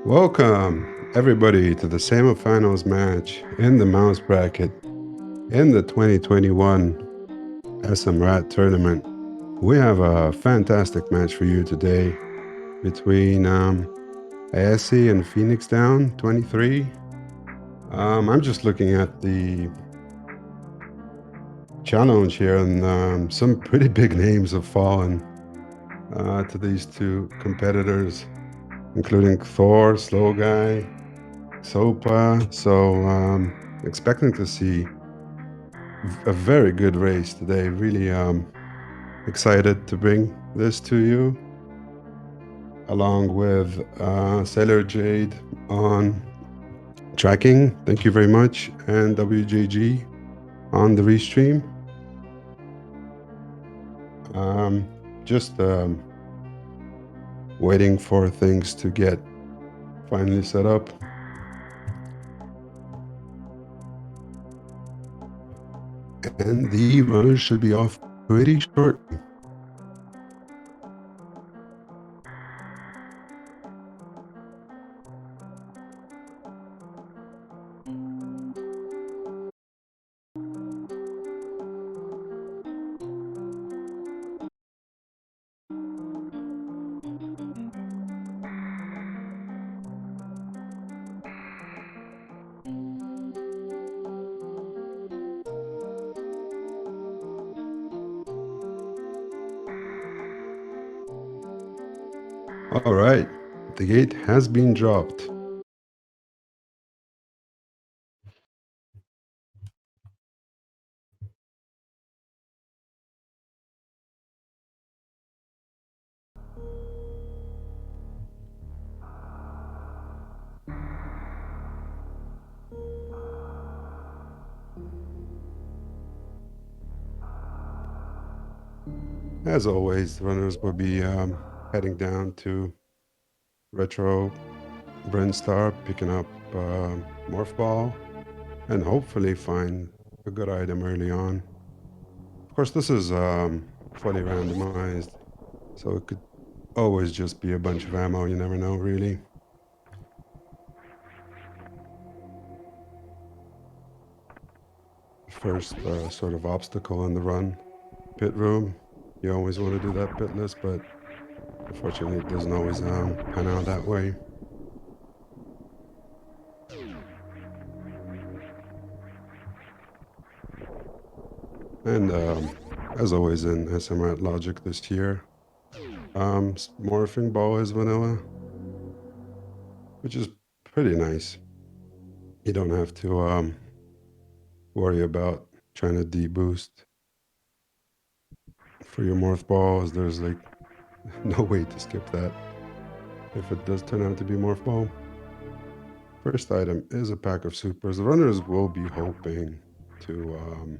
Welcome, everybody, to the semifinals match in the mouse bracket in the 2021 SMRAT tournament. We have a fantastic match for you today between Aessy and FenixDown23. I'm just looking at the challenge here, and some pretty big names have fallen to these two competitors, including Thor, Slow Guy, Sopa. So expecting to see a very good race today. Really excited to bring this to you, along with Sailor Jade on tracking. Thank you very much. And WJG on the restream. Just waiting for things to get finally set up. And the runners should be off pretty shortly. All right, the gate has been dropped. As always, the runners will be heading down to Retro Brinstar, picking up Morph Ball, and hopefully find a good item early on. Of course, this is fully randomized, so it could always just be a bunch of ammo. You never know, really. First sort of obstacle in the run, pit room. You always want to do that pitless, but unfortunately it doesn't always pan out that way. And as always in SMRAT logic this year, morphing ball is vanilla, which is pretty nice. You don't have to worry about trying to deboost for your morph balls. There's like no way to skip that if it does turn out to be morph ball. First item is a pack of supers. The runners will be hoping to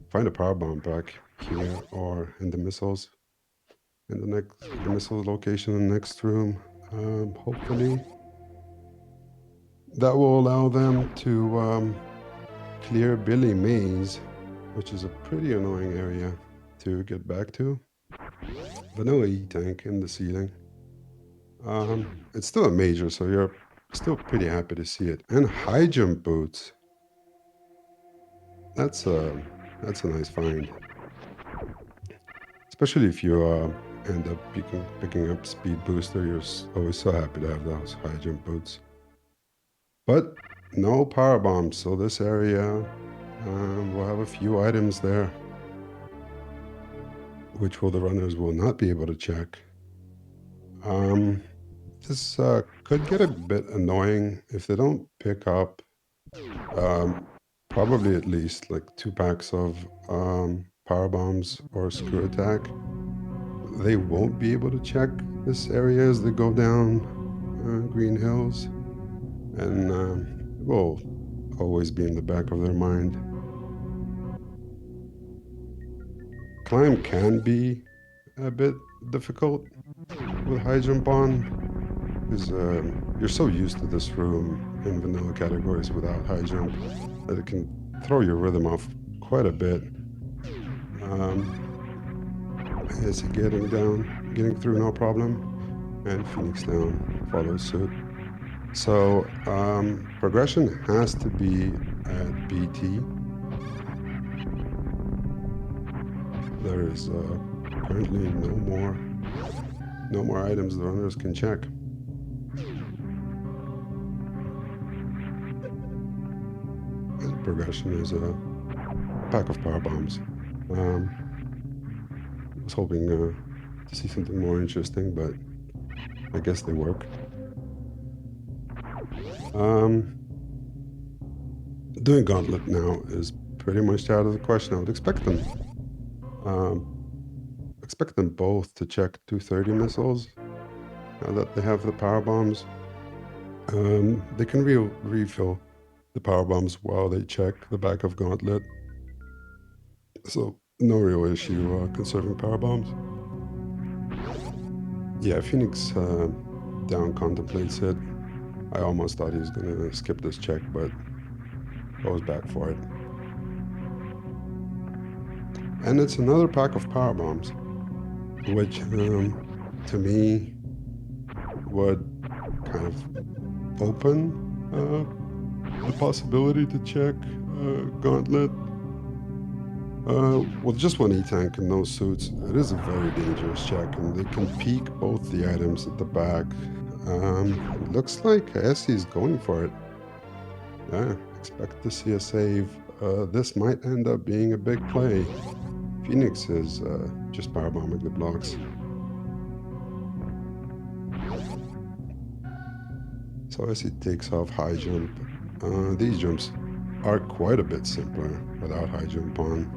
find a power bomb pack here or in the missiles, in the missile location in the next room. Hopefully that will allow them to clear Billy Maze, which is a pretty annoying area to get back to. Vanilla E-Tank in the ceiling. It's still a major, so you're still pretty happy to see it. And high jump boots. That's a nice find. Especially if you end up picking up speed booster, you're always so happy to have those high jump boots. But no power bombs, so this area will have a few items there, which the runners will not be able to check. This could get a bit annoying if they don't pick up probably at least like 2 packs of power bombs or screw attack. They won't be able to check this area as they go down Green Hills, and it will always be in the back of their mind. Climb can be a bit difficult with high jump on, because you're so used to this room in vanilla categories without high jump that it can throw your rhythm off quite a bit. Aessy getting through no problem, and FenixDown follows suit. So progression has to be at BT. There is currently no more items the runners can check. And progression is a pack of power bombs. I was hoping to see something more interesting, but I guess they work. Doing Gauntlet now is pretty much out of the question. I would expect them both to check 230 missiles now that they have the power bombs. They can refill the power bombs while they check the back of Gauntlet. So no real issue conserving power bombs. Yeah, Phoenix down contemplates it. I almost thought he was going to skip this check, but goes back for it. And it's another pack of power bombs, which to me would kind of open the possibility to check Gauntlet. With just one E-tank and no suits, it is a very dangerous check, and they can peek both the items at the back. It looks like Aessy is going for it. Yeah, expect to see a save. This might end up being a big play. Phoenix is just powerbombing the blocks. So Aessy takes off high jump. These jumps are quite a bit simpler without high jump on.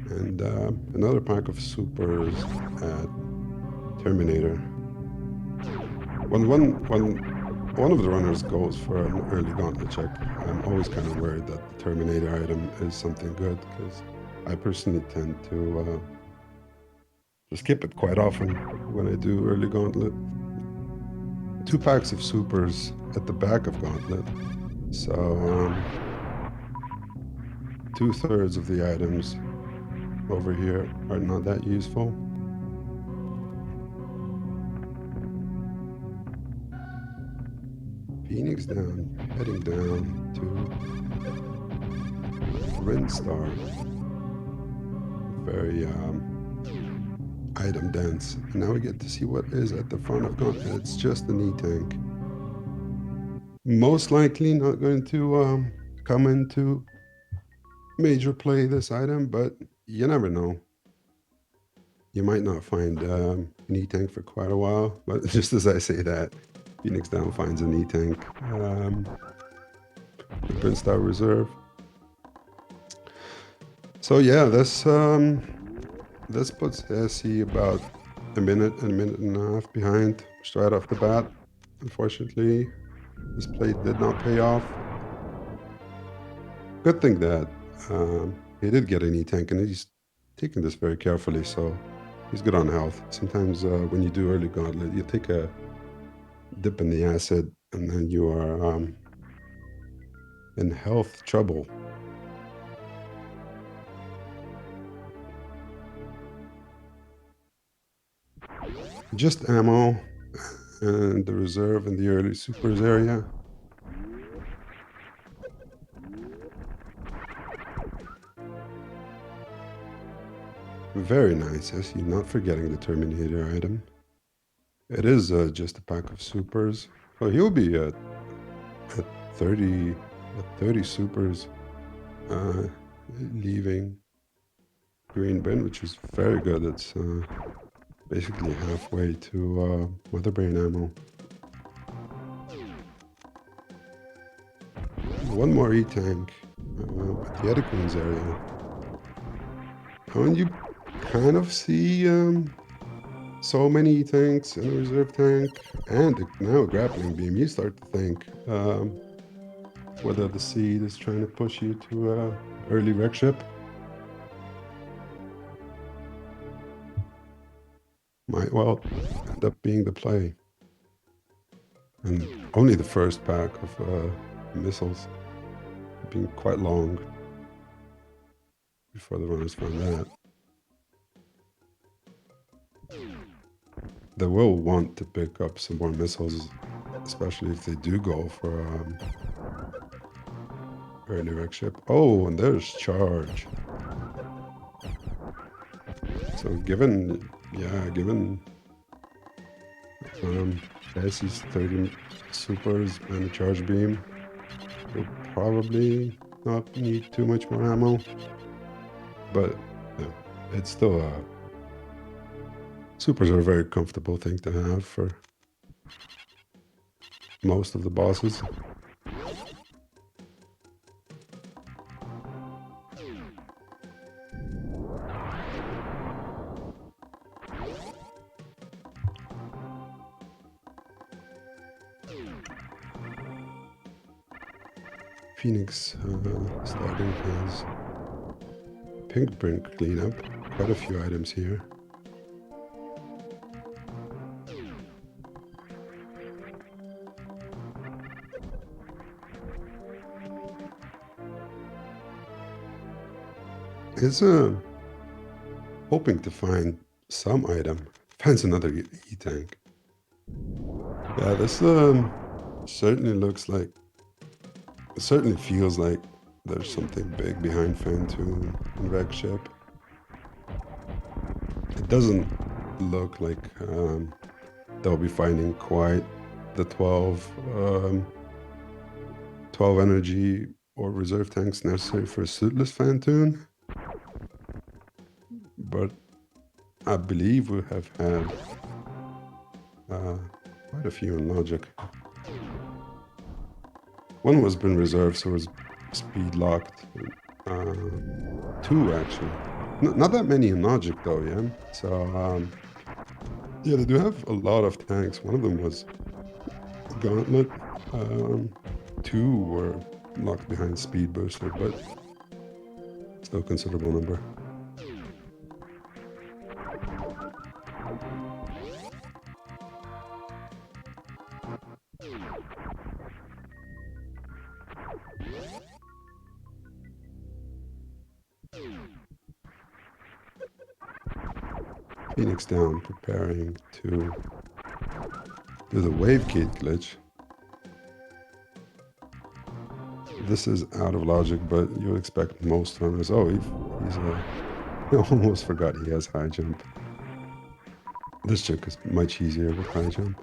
And another pack of supers at Terminator. When one of the runners goes for an early Gauntlet check, I'm always kind of worried that the Terminator item is something good, because I personally tend to skip it quite often when I do early Gauntlet. 2 packs of supers at the back of Gauntlet, so 2/3 of the items over here are not that useful. FenixDown, heading down to Rinstar. Very item dense. And now we get to see what is at the front of Gauntlet. It's just an E-tank. Most likely not going to come into major play, this item, but you never know. You might not find an E-tank for quite a while, but just as I say that, FenixDown finds an E-tank. The Rinstar Reserve. So yeah, this puts Aessy about a minute and a half behind straight off the bat. Unfortunately, this play did not pay off. Good thing that he did get an E-tank, and he's taking this very carefully, so he's good on health. Sometimes when you do early Gauntlet, you take a dip in the acid, and then you are in health trouble. Just ammo and the reserve in the early supers area. Very nice, Aessy, not forgetting the Terminator item. It is just a pack of supers. So he'll be at 30 supers, leaving green bin, which is very good. It's basically halfway to Mother Brain ammo. One more E-tank at the Eddy Queens area. When you kind of see so many E-tanks and a reserve tank, and now a grappling beam, you start to think whether the seed is trying to push you to early wreck ship. Might well end up being the play. And only the first pack of missiles being quite long. before the runners find that. They will want to pick up some more missiles, especially if they do go for early wreck ship. Oh, and there's charge. So given Aessy's 30 supers and a charge beam, you'll probably not need too much more ammo. But yeah, it's still supers are a very comfortable thing to have for most of the bosses. Phoenix starting his pink print cleanup. Quite a few items here. Is hoping to find some item. Finds another E-tank. Yeah, this certainly looks like, it certainly feels like there's something big behind Phantom and Wreck Ship. It doesn't look like they'll be finding quite the 12 energy or reserve tanks necessary for a suitless Phantom. But I believe we have had quite a few in logic. One was been reserved, so it was speed locked. Two actually. Not that many in logic though, yeah. So yeah, they do have a lot of tanks. One of them was Gauntlet. Two were locked behind Speed Booster, but still a considerable number. FenixDown preparing to do the wave gate glitch. This is out of logic, but you would expect most runners. Oh, I almost forgot he has high jump. This trick is much easier with high jump.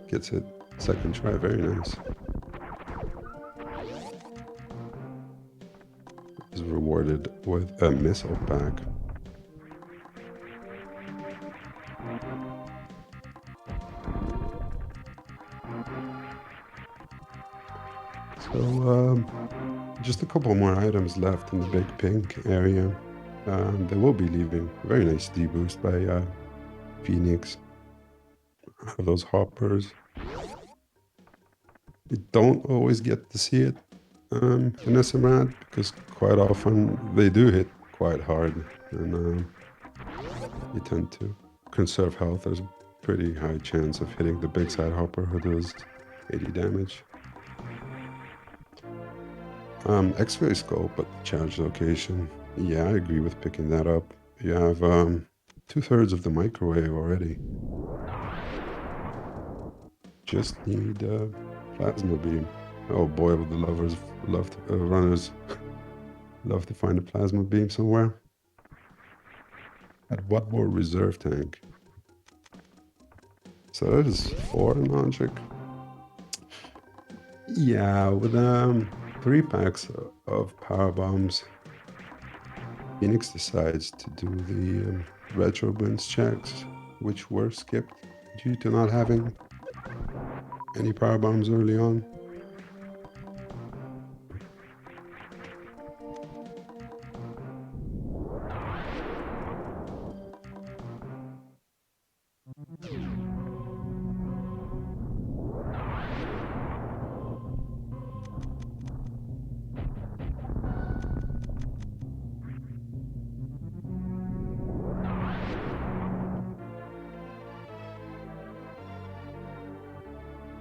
Gets it second try, very nice. Is rewarded with a missile pack. So just a couple more items left in the big pink area. They will be leaving. Very nice deboost by Phoenix. Out of those hoppers. You don't always get to see it in SMRAT because quite often they do hit quite hard and you tend to conserve health. There's a pretty high chance of hitting the big side hopper who does 80 damage. X-ray scope at the charge location. Yeah, I agree with picking that up. You have 2/3 of the microwave already. Just need a plasma beam. Oh boy, would the runners love to find a plasma beam somewhere. At one more reserve tank. So that is 4 in logic. Yeah, with 3 packs of power bombs, Phoenix decides to do the retro blends checks, which were skipped due to not having any power bombs early on.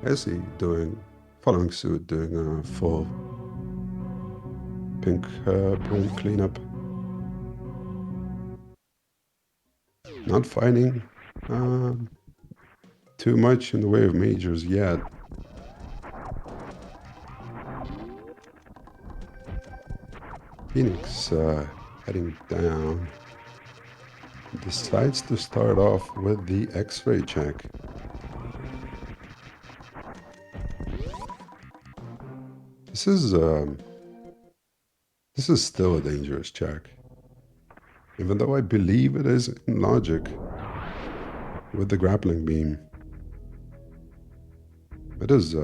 Aessy following suit, doing a full think bring cleanup. Not finding too much in the way of majors yet. Phoenix heading down. Decides to start off with the X-ray check. This is still a dangerous check, even though I believe it is in logic with the grappling beam. It is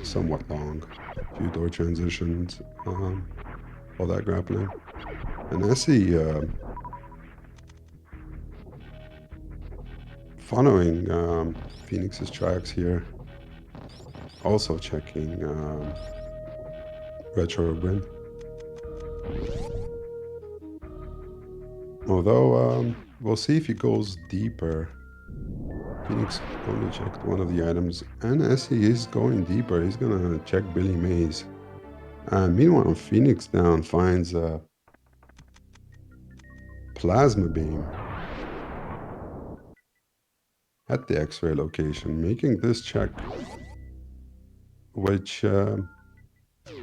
somewhat long, few door transitions, all that grappling. And Aessy following Phoenix's tracks here, also checking retro Brin. Although we'll see if he goes deeper. Phoenix only checked one of the items, and as he is going deeper, he's gonna check Billy Mays. Meanwhile, FenixDown finds a plasma beam at the X-ray location, making this check, which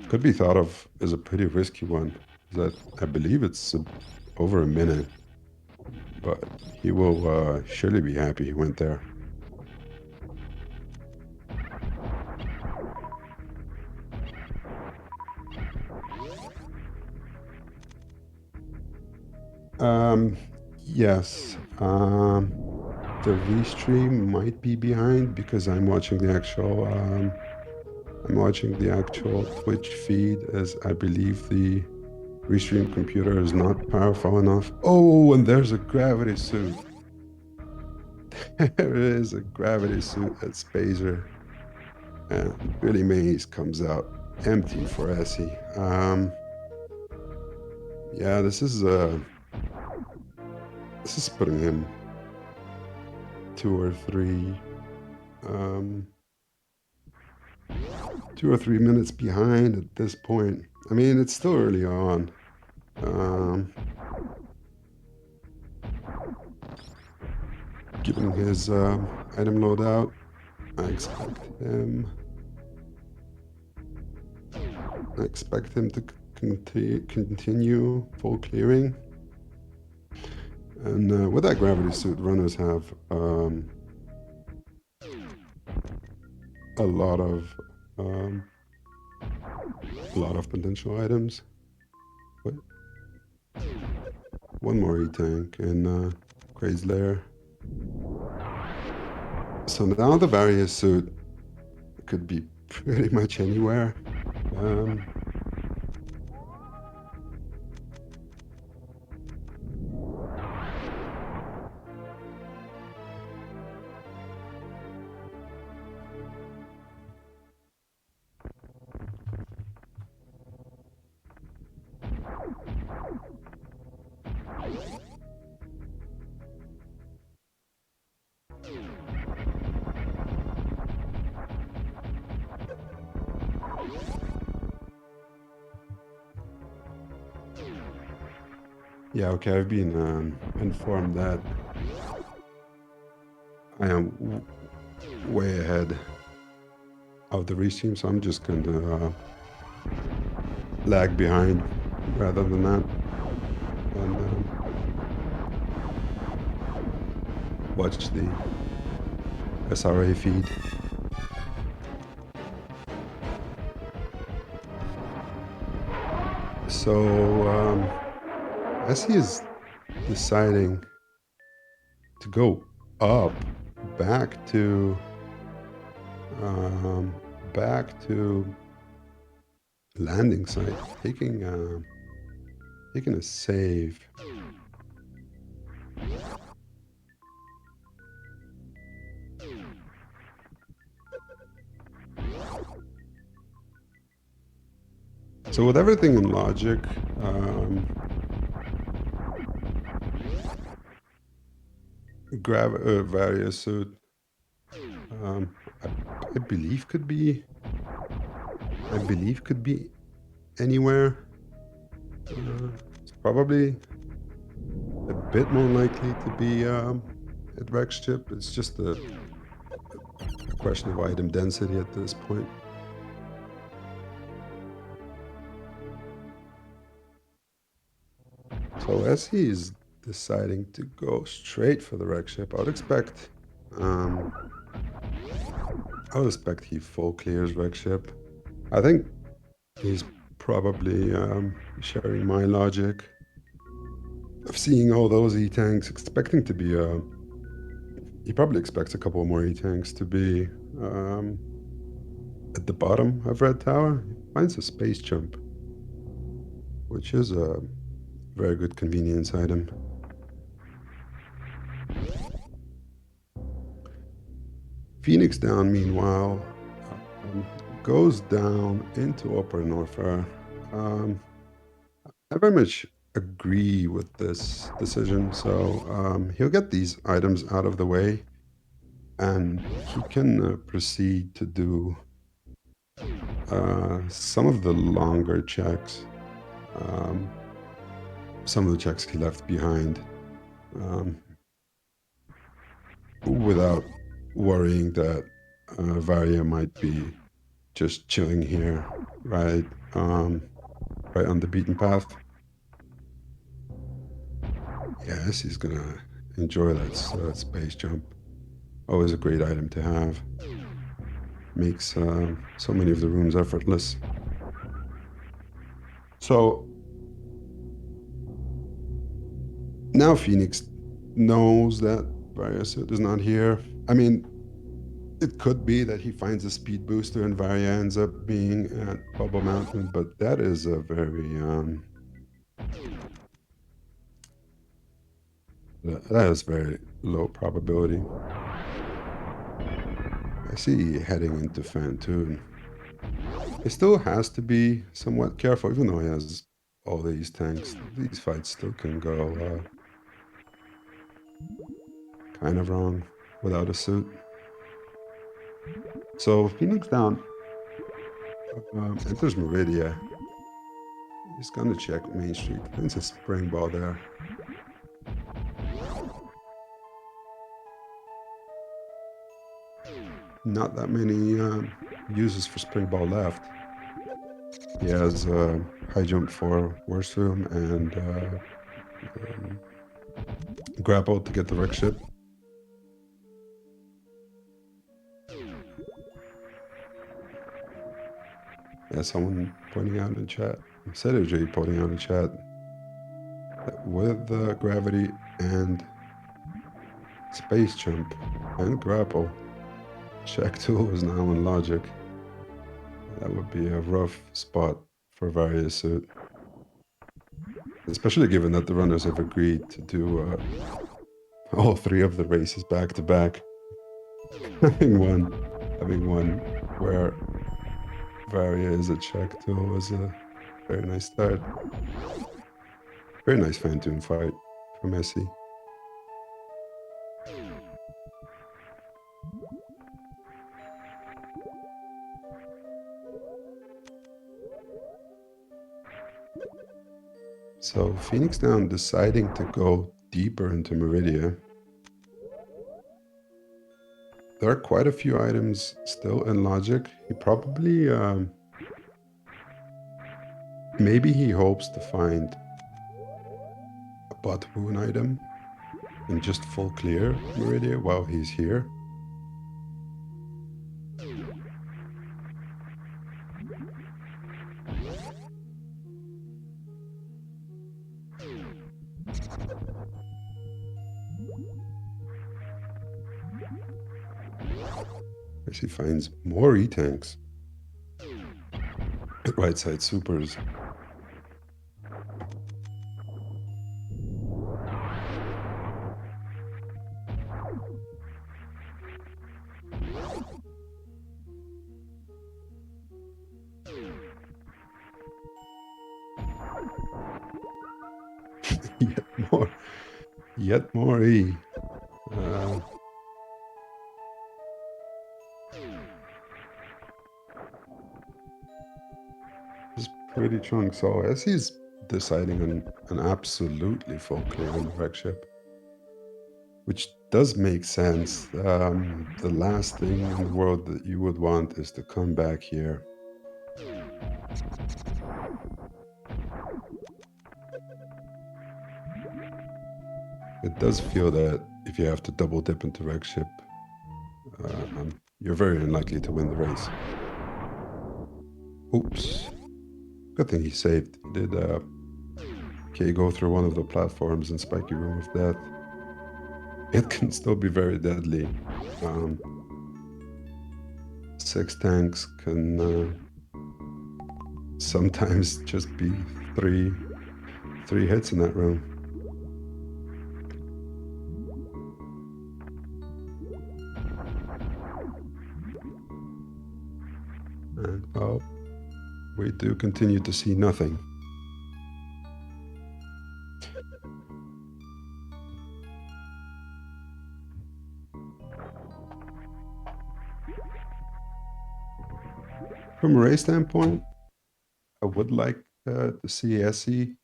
could be thought of as a pretty risky one. That I believe it's over a minute, but he will surely be happy he went there. Yes. The restream might be behind because I'm watching the actual Twitch feed, as I believe the restream computer is not powerful enough. Oh, and there's a gravity suit. There is a gravity suit at Spazer. And Billy Mays comes out empty for Aessy. Yeah, this is putting him 2 or 3 minutes behind at this point. I mean, it's still early on. Given his item loadout, I expect him to continue full clearing. And with that gravity suit, runners have a lot of potential items. But one more E-tank in Craze Lair. So now the various suit could be pretty much anywhere. Yeah, okay, I've been informed that I am way ahead of the restream, so I'm just going to lag behind rather than that. And watch the SRA feed. So Aessy is deciding to go up back to landing site, taking a save. So with everything in logic, various suit, I believe could be anywhere. It's probably a bit more likely to be at Rex chip. It's just a question of item density at this point. So as he's deciding to go straight for the Rex chip, um, I would expect he full clears Rex chip. I think he's probably sharing my logic of seeing all those E-tanks, expecting to be he probably expects a couple more E-tanks to be um, at the bottom of Red Tower. He finds a space jump, which is a very good convenience item. Phoenix Down, meanwhile, um, goes down into Upper Norfair. Um, I very much agree with this decision. So he'll get these items out of the way and he can proceed to do some of the longer checks, um, some of the checks he left behind, um, without worrying that Varia might be just chilling here, right, right on the beaten path. Yes, he's gonna enjoy that space jump. Always a great item to have. Makes so many of the rooms effortless. So now Phoenix knows that Variasuit is not here. I mean, it could be that he finds a speed booster and Varia ends up being at Bubble Mountain, but that is a very that is very low probability. I see heading into Fantoon. He still has to be somewhat careful, even though he has all these tanks. These fights still can go kind of wrong without a suit. So Phoenix Down enters Meridia. He's gonna check Main Street. Finds a spring ball there. Not that many uses for spring ball left. He has high jump for worst room and um, grapple to get the wreck ship. Yeah, someone pointing out in chat. Sergey pointing out in chat that with gravity and space jump and grapple, Shack 2 is now in logic. That would be a rough spot for various suit. Especially given that the runners have agreed to do all three of the races back to back. having one where Varia is at check too was a very nice start. Very nice Fantoon fight from Aessy. So Phoenix Down deciding to go deeper into Meridia. There are quite a few items still in logic. He probably, maybe he hopes to find a bot boon item and just full clear Meridia while he's here. As he finds more E-tanks at right side supers. yet more, yet more E. Is pretty chunk. So as he's deciding on an absolutely full clear on the wreck ship, which does make sense. The last thing in the world that you would want is to come back here. It does feel that if you have to double dip into wreck ship, you're very unlikely to win the race. Oops. Good thing he saved. He did okay, go through one of the platforms in Spiky Room of Death. It can still be very deadly. 6 tanks can sometimes just be three hits in that room. And well, we do continue to see nothing. From a race standpoint, I would like to see Aessy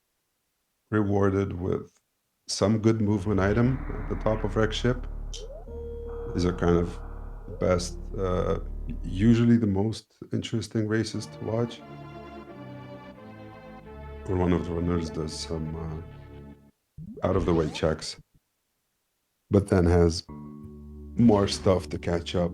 rewarded with some good movement item at the top of wreck ship. These are kind of the best, usually the most interesting races to watch. Where one of the runners does some out of the way checks, but then has more stuff to catch up.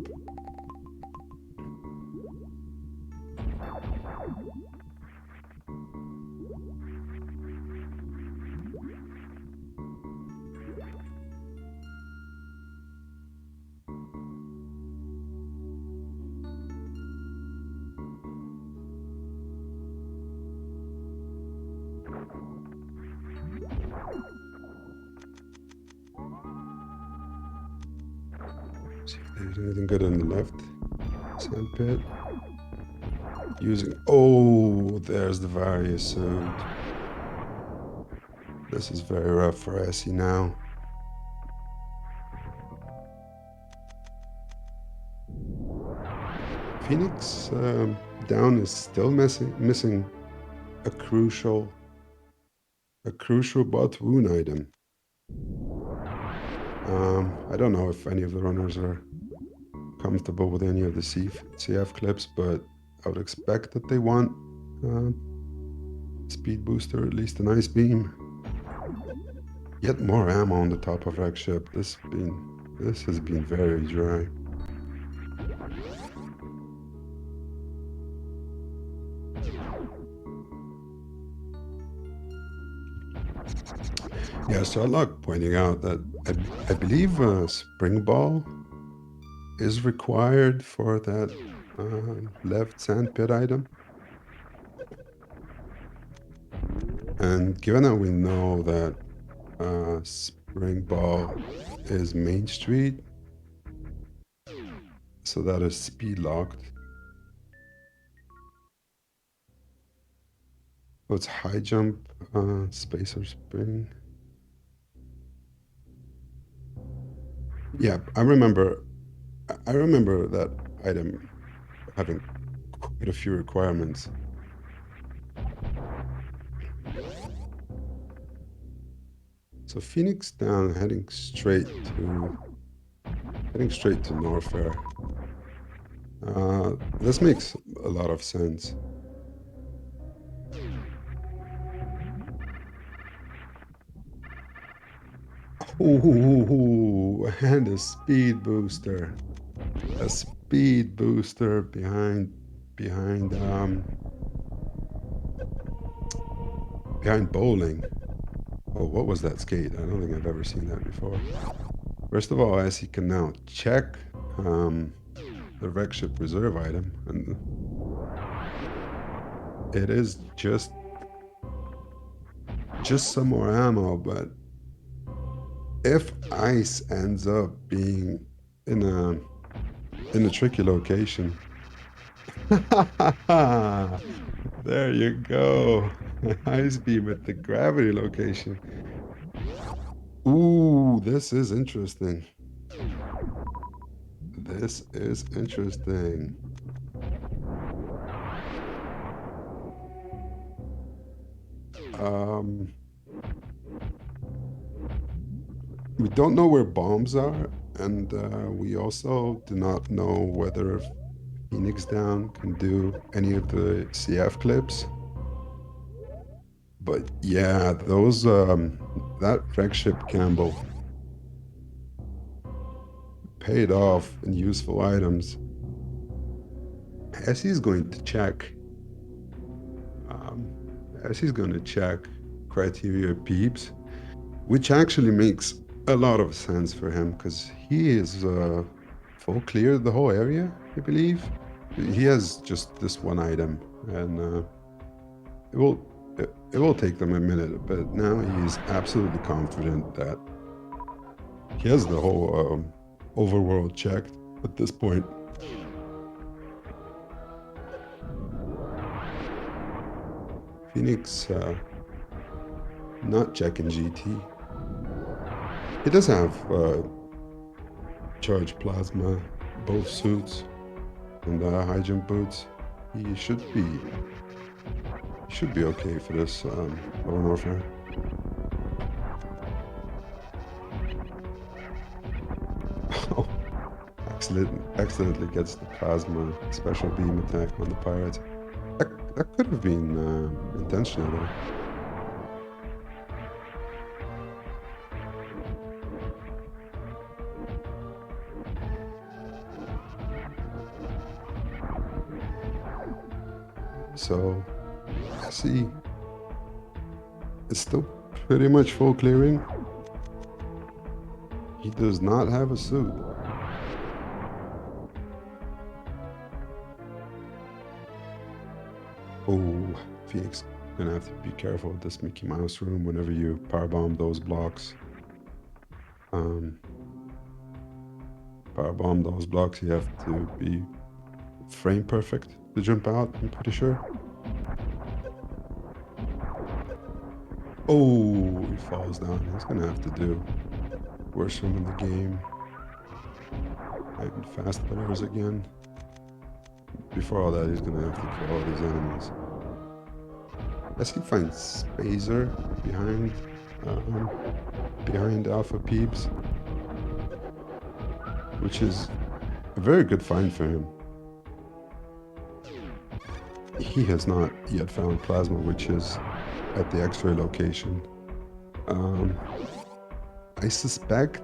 See if there's anything good on the left. Sand pit. Using, oh, there's the various suit. This is very rough for Aessy now. Phoenix down is still missing a crucial bot wound item. I don't know if any of the runners are comfortable with any of the CF clips, but I would expect that they want speed booster, at least an ice beam. Yet more ammo on the top of wreck ship. This has been very dry. Yeah, so I like pointing out that I believe spring ball is required for that left sand pit item. And given that we know that spring ball is Main Street, so that is speed locked. So it's high jump, spacer spring. Yeah, I remember that item having quite a few requirements. So FenixDown heading straight to Norfair. This makes a lot of sense. Ooh, and a speed booster. A speed booster behind bowling. Oh, what was that skate? I don't think I've ever seen that before. First of all, Aessy can now check the wreck ship reserve item, and it is just some more ammo, but if ice ends up being in a tricky location, there you go. Ice beam at the gravity location. Ooh, this is interesting. This is interesting. Um, we don't know where bombs are, and we also do not know whether FenixDown can do any of the CF clips. But yeah, those that wreck ship Campbell paid off in useful items. Aessy is going to check. Um, Aessy is going to check criteria peeps, which actually makes a lot of sense for him because he is full clear the whole area, I believe. He has just this one item, and it will it will take them a minute, but now he's absolutely confident that he has the whole overworld checked at this point. Phoenix not checking GT. He does have charged plasma, both suits, and high jump boots. He should be okay for this Modern Warfare. Oh, accidentally gets the plasma special beam attack on the pirates. That could have been intentional though. So, Aessy is still pretty much full clearing. He does not have a suit. Oh, Phoenix, gonna have to be careful with this Mickey Mouse room whenever you powerbomb those blocks. Powerbomb those blocks, you have to be frame perfect to jump out, I'm pretty sure. Oh, he falls down. He's gonna have to do worst room in the game. Hiding fast pillars again. Before all that, he's gonna have to kill all these enemies. As he finds Spazer behind Alpha Peeps, which is a very good find for him. He has not yet found Plasma, which is at the X-ray location. I suspect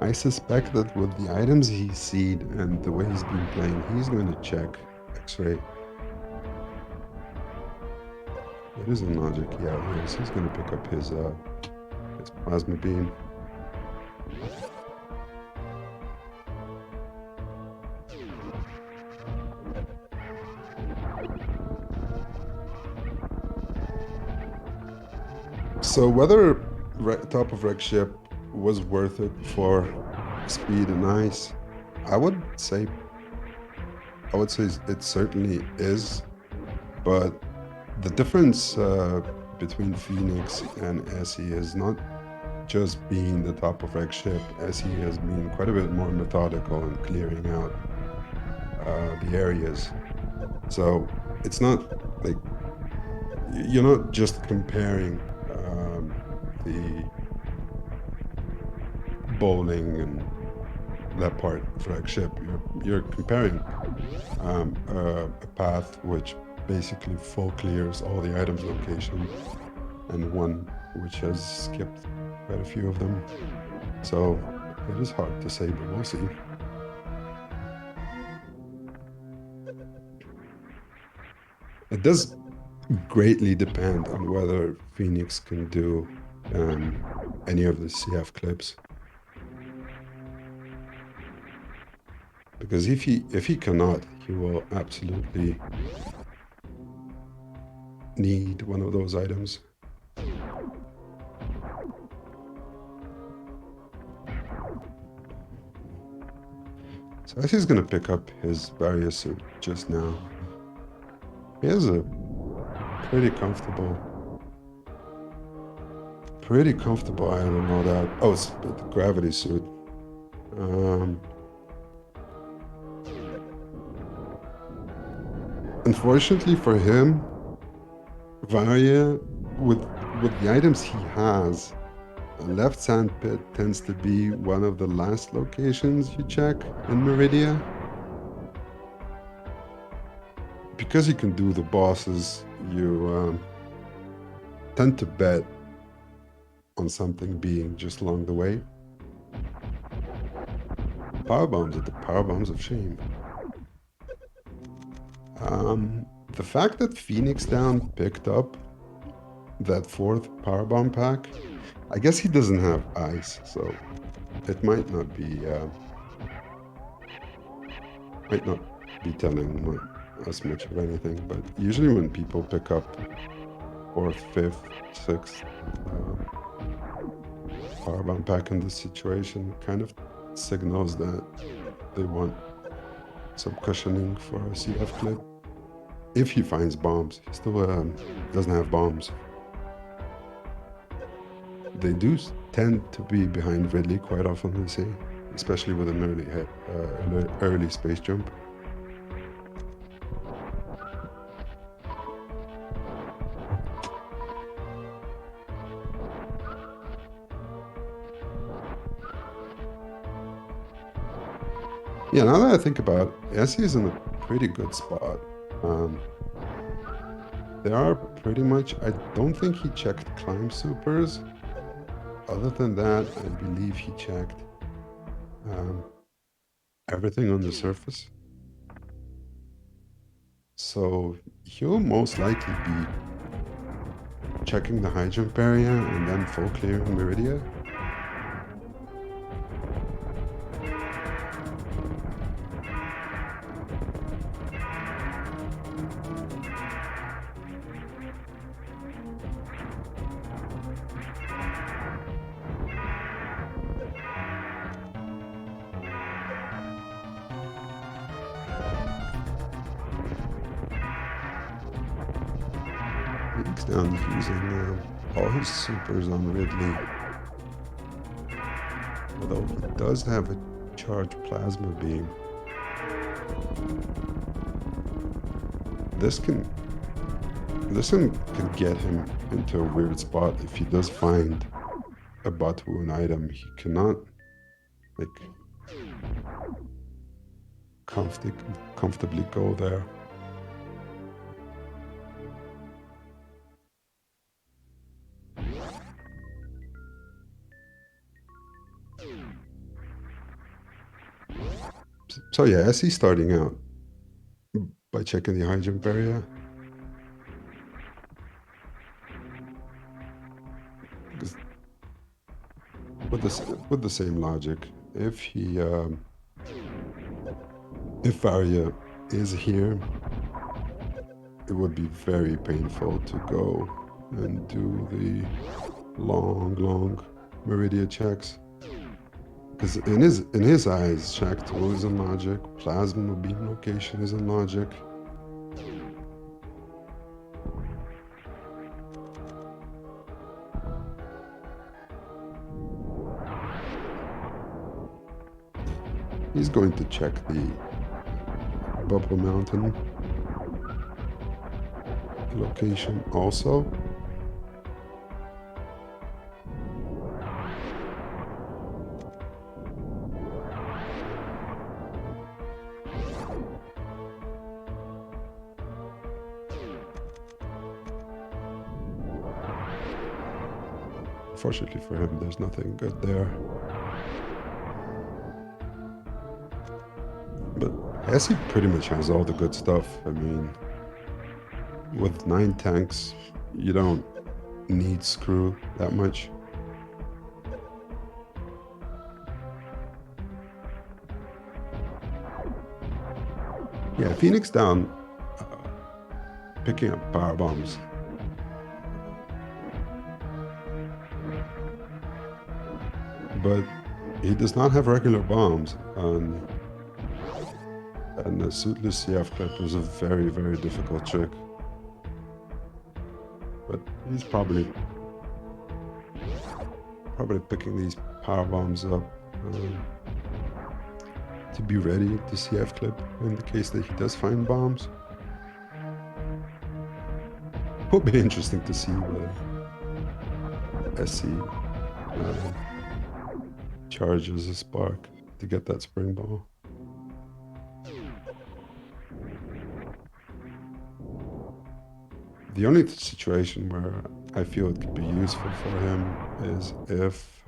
that with the items he's seen and the way he's been playing, he's going to check X-ray. It is a logic, yeah, he is. He's going to pick up his plasma beam. So whether top of wreck ship was worth it for speed and ice, I would say it certainly is, but the difference between Phoenix and Aessy is not just being the top of wreck ship. Aessy has been quite a bit more methodical in clearing out the areas. So it's not like you're not just comparing the bowling and that part flagship. You're comparing a path which basically full clears all the items location and one which has skipped quite a few of them. So it is hard to say, but we'll see. It does greatly depend on whether Phoenix can do any of the CF clips. Because if he cannot, he will absolutely need one of those items. So Aessy's gonna pick up his barrier suit just now. He has a pretty comfortable item, all that. Oh, it's the gravity suit. Unfortunately for him, Varia with the items he has, a left sandpit tends to be one of the last locations you check in Meridia. Because you can do the bosses, you tend to bet on something being just along the way. Power bombs are the power bombs of shame. The fact that FenixDown picked up that fourth power bomb pack, I guess he doesn't have ice, so it might not be telling us much of anything. But usually when people pick up fourth, fifth, sixth power bomb pack in this situation, kind of signals that they want some cushioning for a CF clip. If he finds bombs, he still doesn't have bombs. They do tend to be behind Ridley quite often, I see, especially with an early space jump. Yeah, now that I think about it, Aessy is in a pretty good spot. They are pretty much, I don't think he checked climb supers. Other than that, I believe he checked everything on the surface. So he'll most likely be checking the high jump area and then full clearing Meridia. FenixDown is using all his supers on Ridley. Although he does have a charged plasma beam. This can get him into a weird spot if he does find a butt wound item. He cannot like comfortably go there. So yeah, Aessy starting out by checking the high jump area. With the same logic, if he if Varia is here, it would be very painful to go and do the long Meridia checks. Because in his eyes, Shack 2 is in logic, Plasma Beam location is in logic. He's going to check the Bubble Mountain location also. Unfortunately for him, there's nothing good there. But Aessy pretty much has all the good stuff. I mean, with 9 tanks, you don't need screw that much. Yeah, FenixDown picking up power bombs. But he does not have regular bombs, and the suitless CF clip is a very, very difficult trick. But he's probably picking these power bombs up to be ready to CF clip in the case that he does find bombs. Will be interesting to see Aessy charges a spark to get that spring ball. The only situation where I feel it could be useful for him is if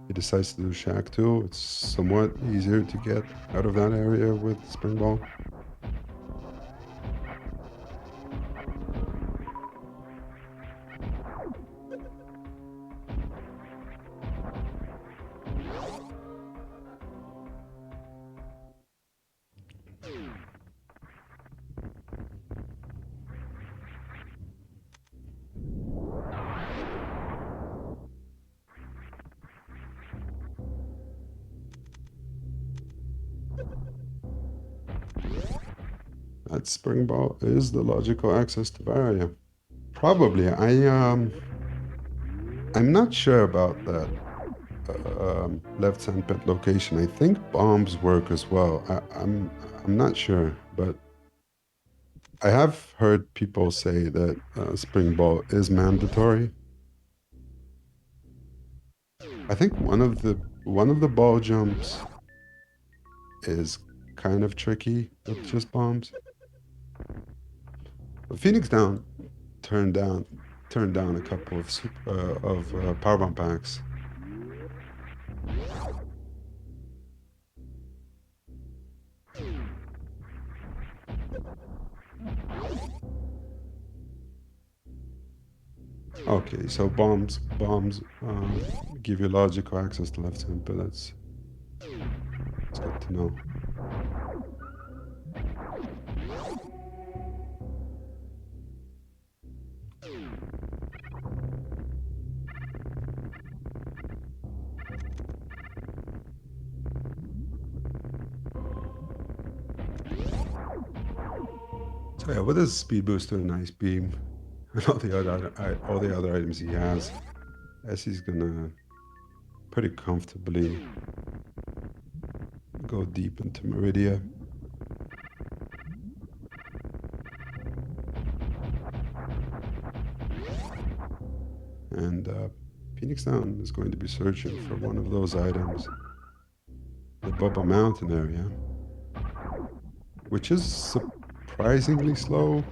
he decides to do Shack 2. It's somewhat easier to get out of that area with spring ball. That spring ball is the logical access to Varia. Probably. I'm not sure about that left sandpit location. I think bombs work as well. I'm not sure, but I have heard people say that spring ball is mandatory. I think one of the ball jumps is kind of tricky with just bombs. But Phoenix Down turned down a couple of powerbomb packs. Okay, so bombs give you logical access to left hand, but that's good to know. So yeah, with his speed booster and ice beam and all the other items he has, Essy's gonna pretty comfortably go deep into Meridia. And Phoenix Down is going to be searching for one of those items, the Bubba Mountain area, which is surprisingly slow.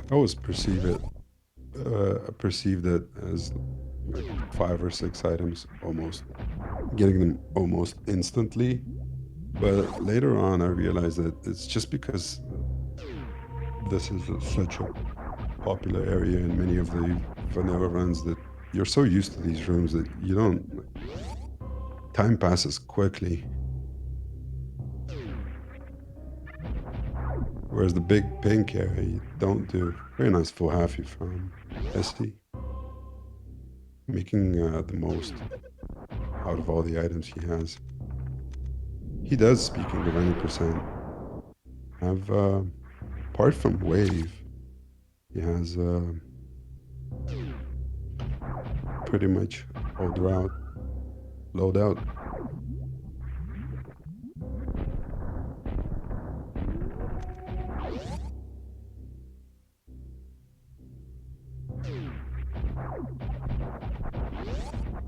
I always perceived it as like 5 or 6 items almost, getting them almost instantly. But later on, I realized that it's just because this is such a popular area in many of the vanilla runs that you're so used to these rooms that you don't. Time passes quickly. Whereas the big pink area, you don't do. Very nice full halfie from Aessy. Making the most out of all the items he has. He does, speaking of 90%, have, apart from Wave, he has pretty much all route loadout.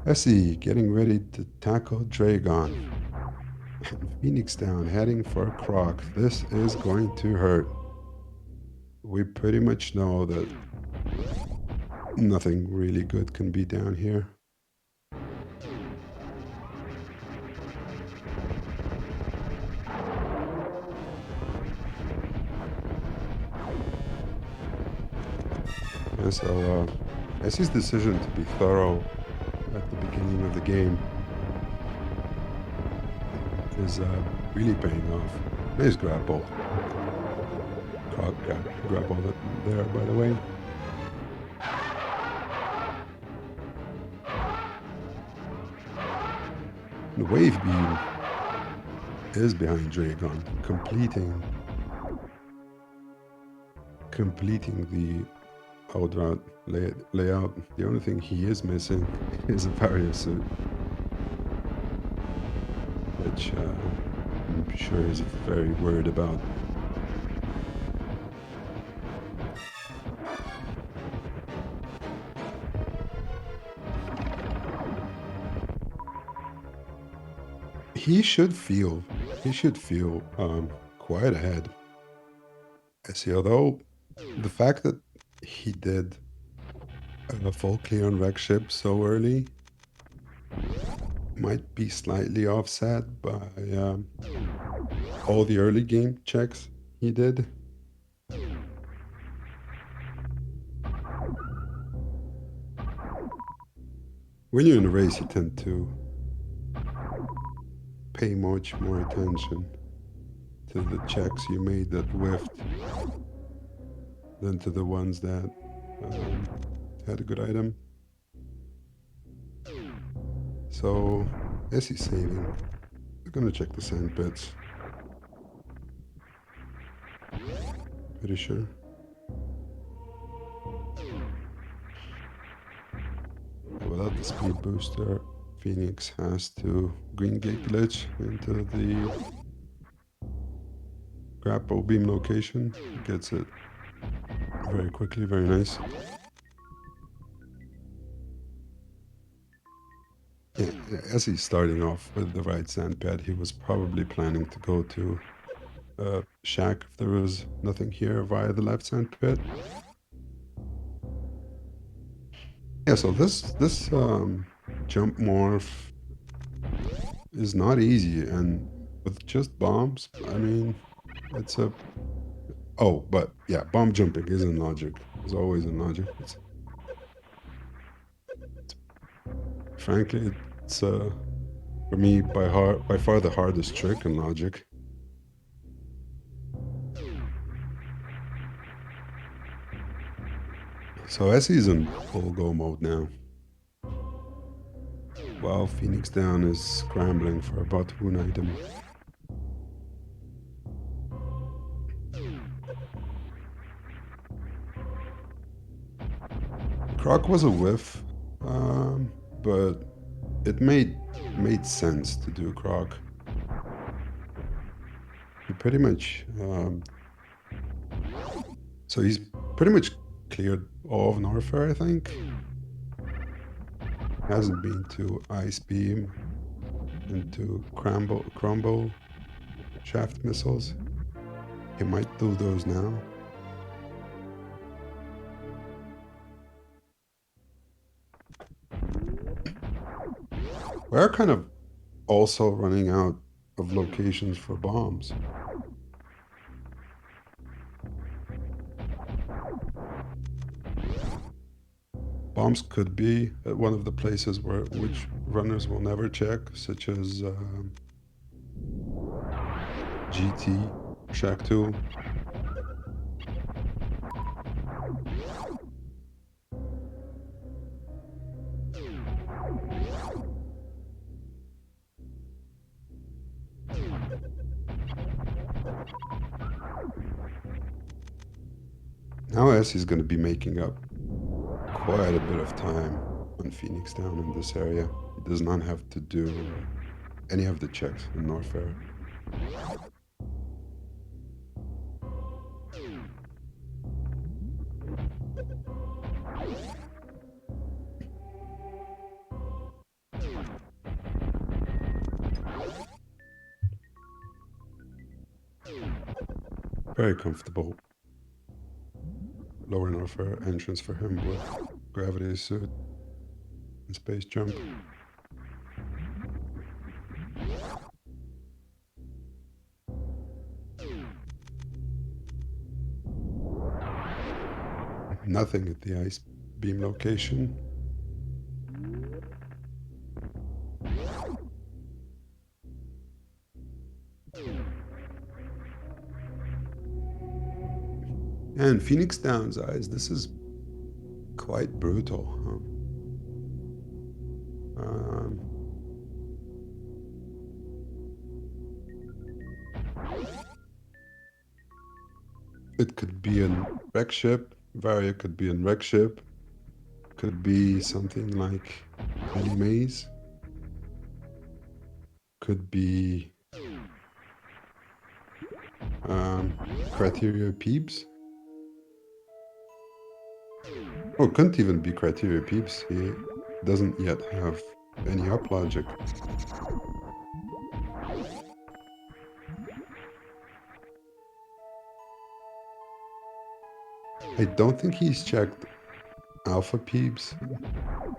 Aessy getting ready to tackle Dragon. Phoenix Down heading for a croc. This is going to hurt. We pretty much know that nothing really good can be down here. And so Aessy's decision to be thorough at the beginning of the game is really paying off. Nice grab ball. Grab ball there, by the way. The wave beam is behind Dragon, completing the old route layout. The only thing he is missing is a barrier suit. But which I'm sure he's very worried about. He should feel quite ahead. I see. Although the fact that he did a full clear on wreck ship so early might be slightly offset by all the early game checks he did. When you're in a race, you tend to pay much more attention to the checks you made that whiffed than to the ones that um, had a good item. So, Aessy saving. We're gonna check the sand pits. Pretty sure. Without the speed booster, Phoenix has to green gate glitch into the grapple beam location. Gets it very quickly, very nice. Yeah, as he's starting off with the right sand pad, he was probably planning to go to shack if there was nothing here via the left sand pit. Yeah, so this jump morph is not easy, and with just bombs, I mean, it's a oh, but yeah, bomb jumping is in logic. It's always in logic. Frankly, it's for me by far the hardest trick in logic. So Essie's in full go mode now, while FenixDown is scrambling for a bot-woon item. Croc was a whiff, but it made sense to do Croc. He pretty much so he's pretty much cleared all of Norfair, I think. Hasn't been to Ice Beam into Crumble shaft missiles. He might do those now. We're kind of also running out of locations for bombs. Bombs could be at one of the places which runners will never check, such as GT, Shack 2. Now Essie's going to be making up quite a bit of time on FenixDown in this area. He does not have to do any of the checks in Norfair. Very comfortable lower Norfair entrance for him with gravity suit and space jump. Nothing at the ice beam location. And FenixDown's eyes, this is quite brutal. Huh? It could be in wreck ship. Varia could be in wreck ship. Could be something like Penny Maze. could be criteria peeps. Oh, it couldn't even be criteria peeps. He doesn't yet have any up logic. I don't think he's checked alpha peeps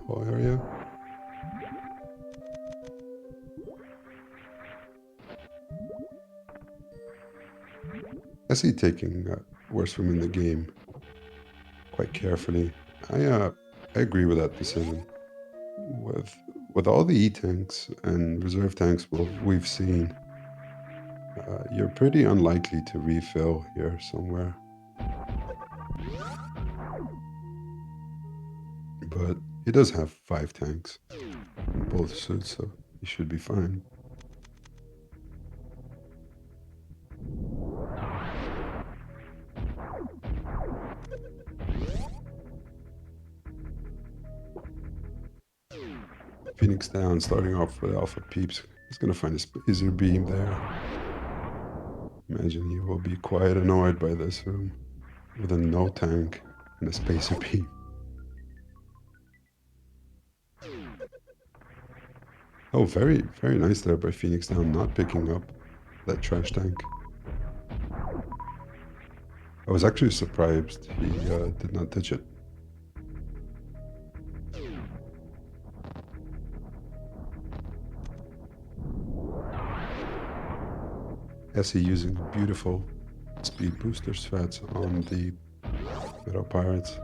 whole area. I see taking worst room in the game quite carefully. I agree with that decision. With all the E-tanks and reserve tanks we've seen, you're pretty unlikely to refill here somewhere. But he does have 5 tanks in both suits, so he should be fine. Phoenix down, starting off with Alpha Peeps. He's gonna find a spacer beam there. Imagine he will be quite annoyed by this room with a no tank and a spacer beam. Oh, very, very nice there by Phoenix down, not picking up that trash tank. I was actually surprised he did not touch it. Aessy using beautiful speed booster strats on the Metal Pirates.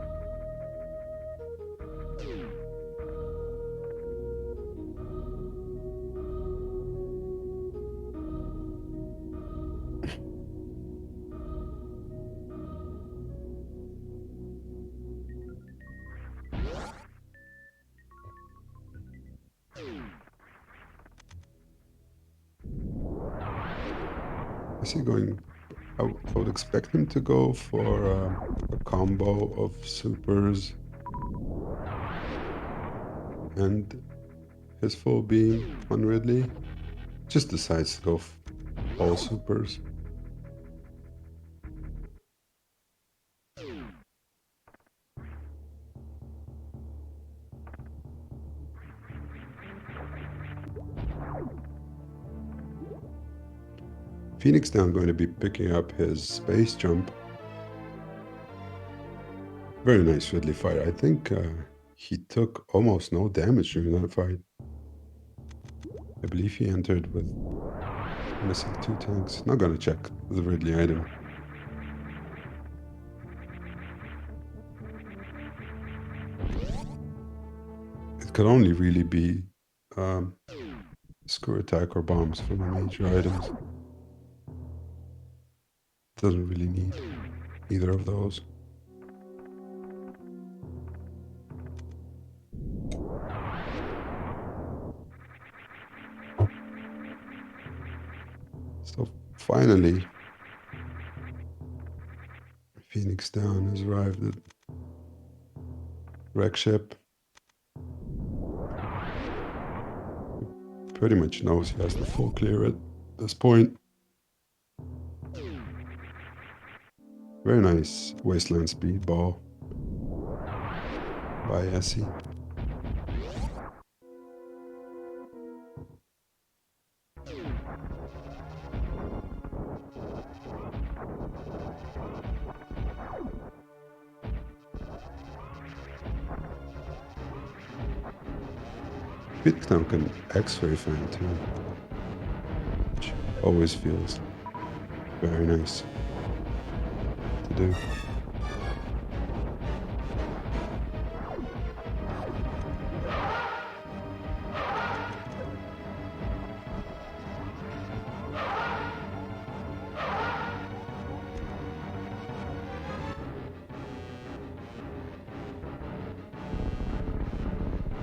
Is he going? I would expect him to go for a combo of supers and his full beam on Ridley. Just decides to go all supers. Phoenix now going to be picking up his space jump. Very nice Ridley fight. I think he took almost no damage during that fight. I believe he entered with missing 2 tanks. Not gonna check the Ridley item. It could only really be screw attack or bombs for the major items. Doesn't really need either of those. So finally, Phoenix down has arrived at wreck ship. Pretty much knows he has to full clear at this point. Very nice wasteland speedball by Aessy. FenixDown can X-ray fan too, which always feels very nice to do.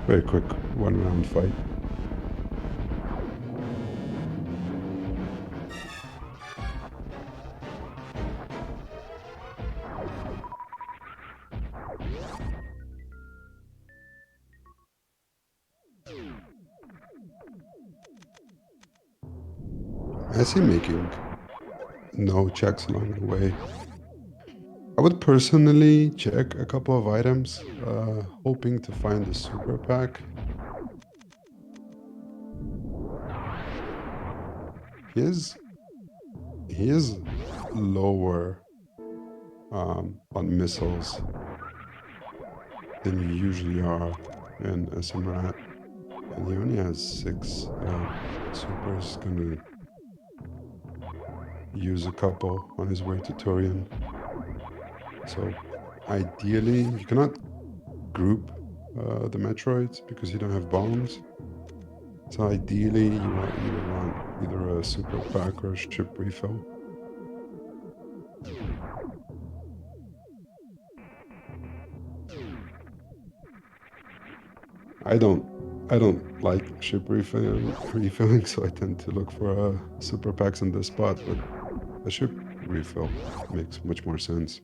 Very quick 1-round fight. Aessy making no checks along the way. I would personally check a couple of items, hoping to find the super pack. He is he is lower on missiles than you usually are in SMRAT, and he only has 6 supers. Gonna use a couple on his way to Turian. So ideally, you cannot group the Metroids because you don't have bombs. So ideally, you would want either a super pack or a ship refill. I don't I don't like ship refilling, so I tend to look for super packs in this spot. But a ship refill makes much more sense.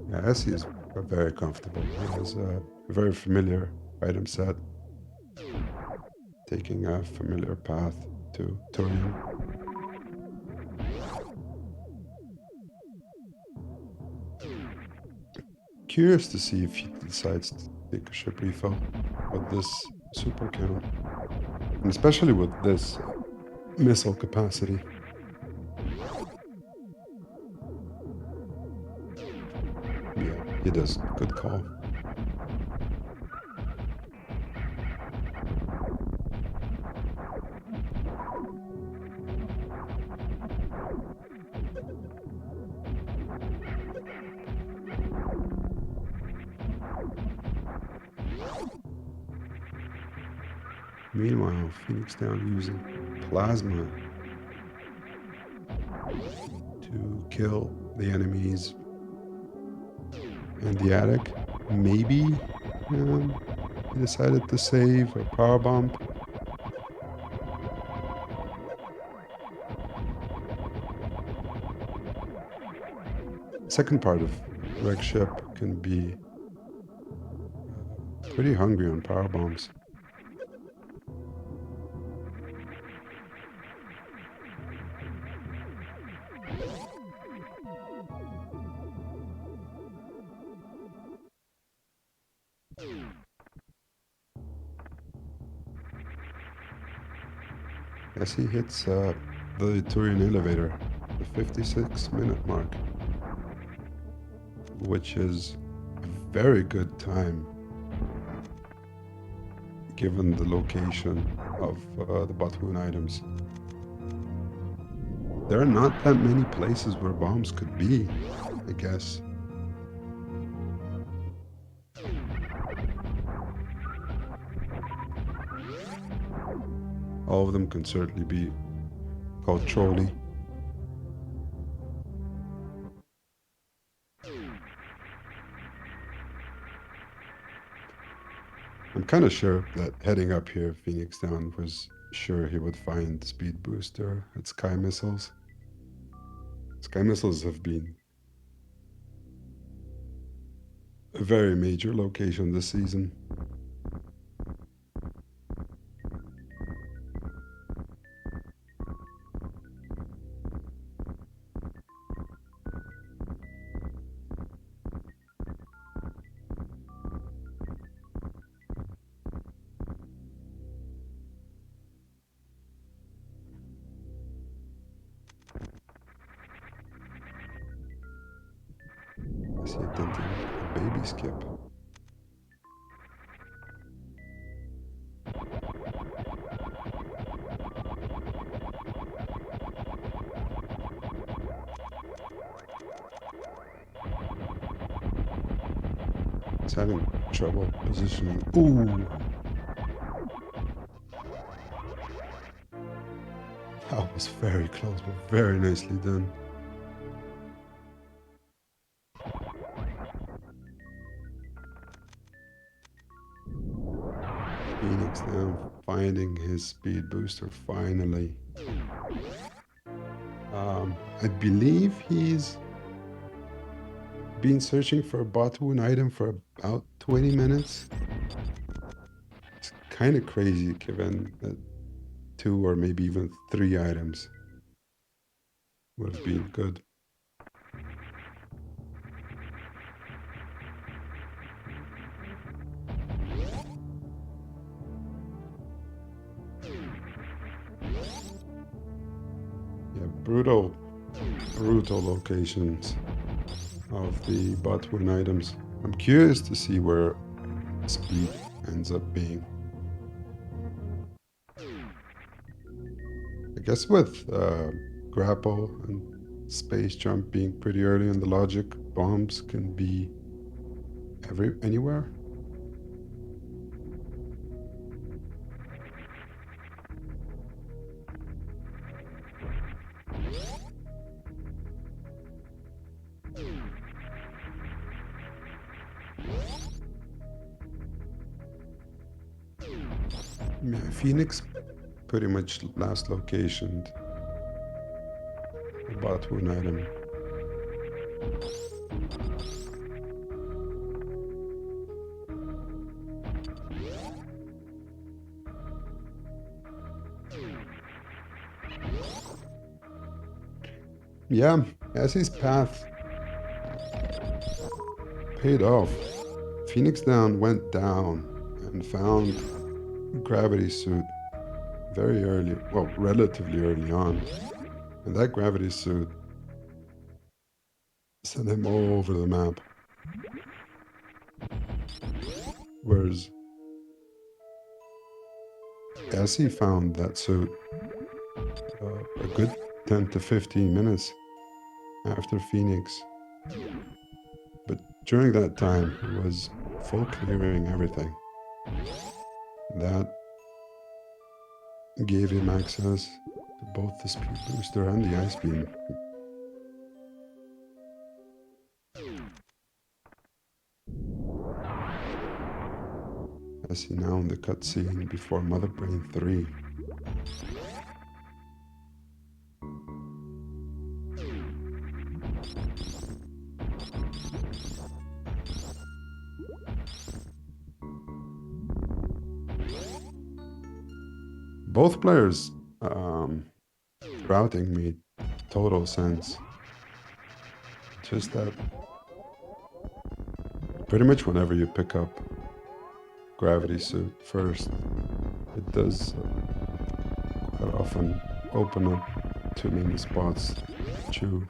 Yeah, Aessy is very comfortable. He has a very familiar item set, taking a familiar path to Turian. Curious to see if he decides to take a ship refill with this super count, and especially with this missile capacity. Yeah, he does. Good call. Meanwhile, FenixDown using plasma to kill the enemies in the attic. Maybe he decided to save a power bomb. Second part of Reg Ship can be pretty hungry on power bombs. As he hits the Turian elevator, the 56-minute mark, which is a very good time given the location of the Batuan items. There are not that many places where bombs could be, I guess. All of them can certainly be called trolley. I'm kind of sure that heading up here, FenixDown was sure he would find speed booster at Sky Missiles. Sky Missiles have been a very major location this season. I see attempting a baby skip. It's having trouble positioning. Ooh! That was very close, but very nicely done. Phoenix now finding his speed booster finally. I believe he's been searching for a botwoon item for about 20 minutes. It's kind of crazy given that 2 or maybe even 3 items would have been good. Yeah, brutal locations of the botwoon items. I'm curious to see where speed ends up being. I guess with grapple and space jump being pretty early in the logic, bombs can be anywhere. Yeah, Phoenix pretty much last locationed a botwoon item. Yeah, Aessy's path paid off. FenixDown went down and found gravity suit very early, well, relatively early on. And that gravity suit sent him all over the map. Whereas Aessy found that suit a good 10 to 15 minutes after Phoenix. But during that time, he was full clearing everything. That gave him access to both the speed booster and the ice beam. Aessy now in the cutscene before Mother Brain 3. Both players routing made total sense. Just that pretty much whenever you pick up gravity suit first, it does quite often open up too many spots to chew.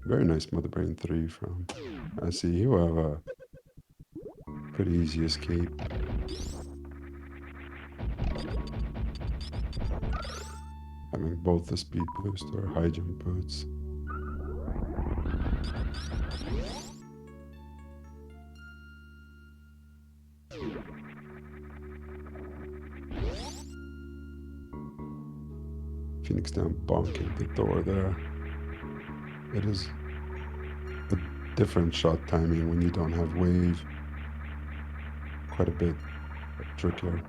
Very nice Mother Brain 3 from Aessy. You have a pretty easy escape. Having both the speed boost or high jump boots. FenixDown bonking the door there. It is a different shot timing when you don't have wave. Quite a bit trickier.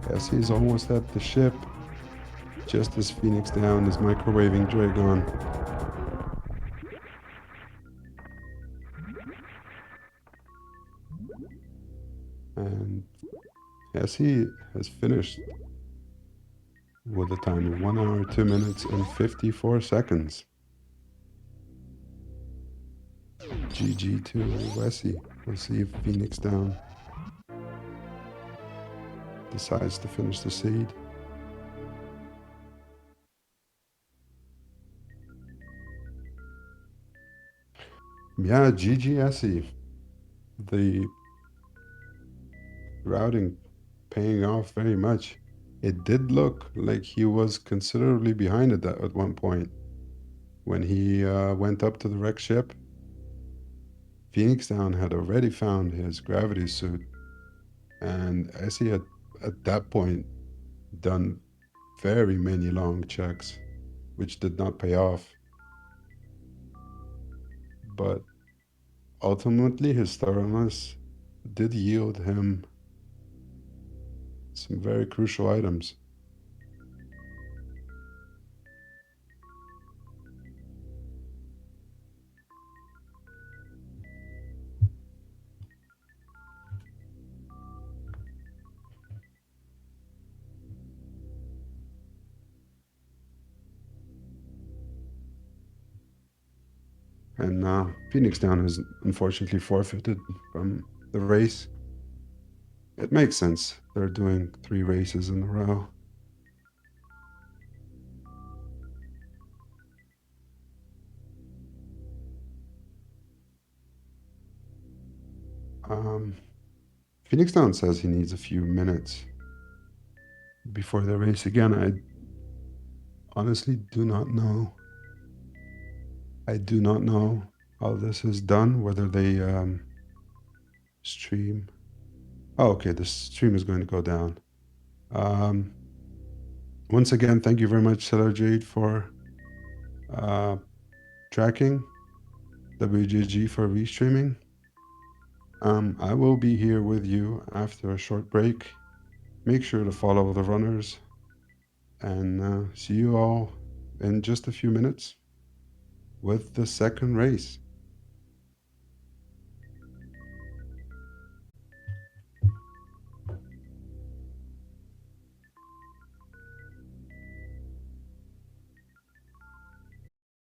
Aessy's almost at the ship, just as FenixDown is microwaving Dragon. And Aessy has finished with a time of 1 hour, 2 minutes, and 54 seconds. GG to Aessy. We'll see if Phoenix Down decides to finish the seed. Yeah, GG Aessy. The routing paying off very much. It did look like he was considerably behind at one point. When he went up to the wreck ship, Phoenix Down had already found his gravity suit, and Aessy had at that point done very many long checks, which did not pay off. But ultimately, his thoroughness did yield him some very crucial items. And Phoenix Down has unfortunately forfeited from the race. It makes sense. They're doing 3 races in a row. Um, Phoenix Down says he needs a few minutes before the race again. I honestly do not know. I do not know how this is done, whether they stream. Oh, okay, the stream is going to go down. Um, Once again, thank you very much, Seller Jade, for uh, tracking WJG for restreaming. I will be here with you after a short break. Make sure to follow the runners and see you all in just a few minutes with the second race.